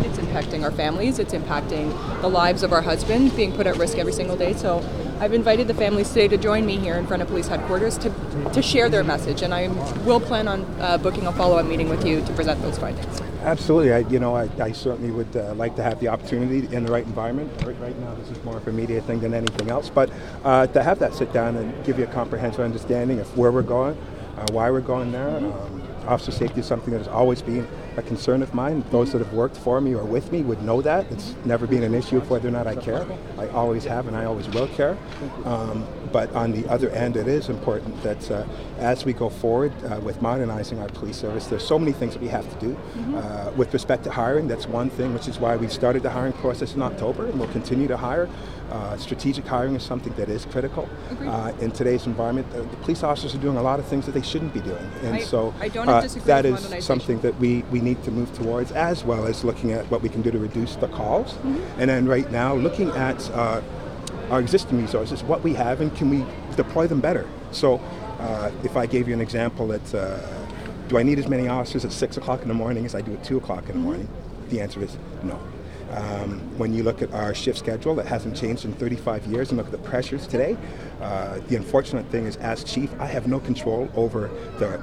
it's impacting our families, it's impacting the lives of our husbands being put at risk every single day. So I've invited the families today to join me here in front of police headquarters to share their message, and I will plan on booking a follow-up meeting with you to present those findings. Absolutely. I certainly would like to have the opportunity in the right environment. Right now, this is more of a media thing than anything else, but to have that sit down and give you a comprehensive understanding of where we're going, why we're going there. Officer safety is something that has always been a concern of mine. Those that have worked for me or with me would know that. It's never been an issue of whether or not I care. I always have and I always will care. But on the other end, it is important that as we go forward with modernizing our police service, there's so many things that we have to do. With respect to hiring, that's one thing, which is why we started the hiring process in October, and we'll continue to hire. Strategic hiring is something that is critical in today's environment. The police officers are doing a lot of things that they shouldn't be doing, and that is something that we need to move towards, as well as looking at what we can do to reduce the calls. And then right now, looking at our existing resources, what we have, and can we deploy them better. So if I gave you an example, do I need as many officers at 6 o'clock in the morning as I do at 2 o'clock in the morning? The answer is no. When you look at our shift schedule, that hasn't changed in 35 years, and look at the pressures today, the unfortunate thing is, as chief, I have no control over the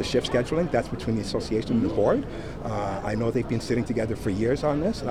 shift scheduling. That's between the association and the board. I know they've been sitting together for years on this.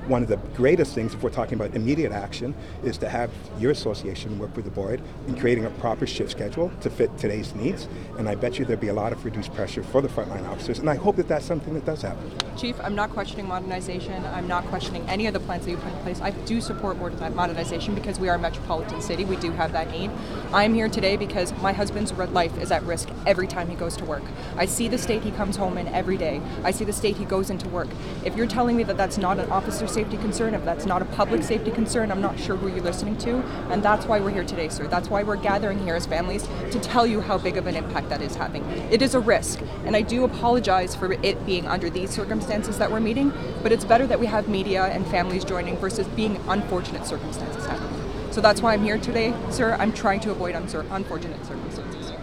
One of the greatest things, if we're talking about immediate action, is to have your association work with the board in creating a proper shift schedule to fit today's needs. And I bet you there'll be a lot of reduced pressure for the frontline officers. And I hope that that's something that does happen. Chief, I'm not questioning modernization. I'm not questioning any of the plans that you put in place. I do support modernization because we are a metropolitan city. We do have that need. I'm here today because my husband's life is at risk every time he goes to work. I see the state he comes home in every day. I see the state he goes into work. If you're telling me that that's not an officer safety concern, if that's not a public safety concern, I'm not sure who you're listening to. And that's why we're here today, sir. That's why we're gathering here as families to tell you how big of an impact that is having. It is a risk, and I do apologize for it being under these circumstances that we're meeting, but it's better that we have media and families joining versus being unfortunate circumstances happening. So that's why I'm here today, sir. I'm trying to avoid unfortunate circumstances.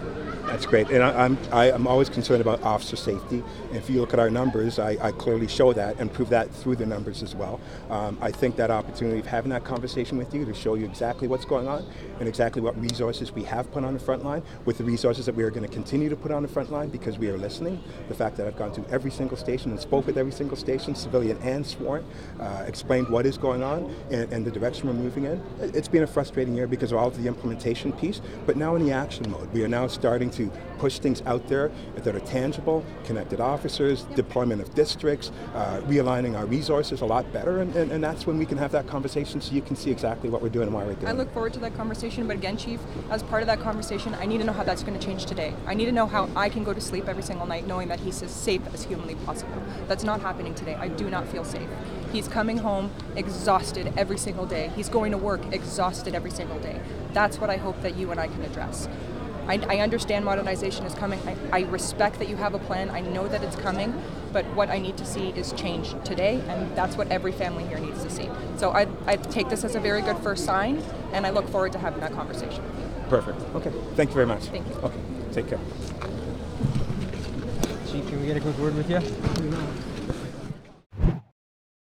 That's great, and I'm always concerned about officer safety. And if you look at our numbers, I clearly show that and prove that through the numbers as well. I think that opportunity of having that conversation with you to show you exactly what's going on and exactly what resources we have put on the front line, with the resources that we are going to continue to put on the front line because we are listening. The fact that I've gone to every single station and spoke with every single station, civilian and sworn, explained what is going on and the direction we're moving in. It's been a frustrating year because of all of the implementation piece, but now in the action mode, we are now starting to push things out there that are tangible, connected officers, deployment of districts, realigning our resources a lot better, and that's when we can have that conversation so you can see exactly what we're doing and why we're doing it. I look forward to that conversation, but again, Chief, as part of that conversation, I need to know how that's going to change today. I need to know how I can go to sleep every single night knowing that he's as safe as humanly possible. That's not happening today. I do not feel safe. He's coming home exhausted every single day. He's going to work exhausted every single day. That's what I hope that you and I can address. I understand modernization is coming. I respect that you have a plan. I know that it's coming, but what I need to see is change today, and that's what every family here needs to see. So I take this as a very good first sign, and I look forward to having that conversation. Perfect. Okay. Thank you very much. Thank you. Okay. Take care. Chief, can we get a quick word with you?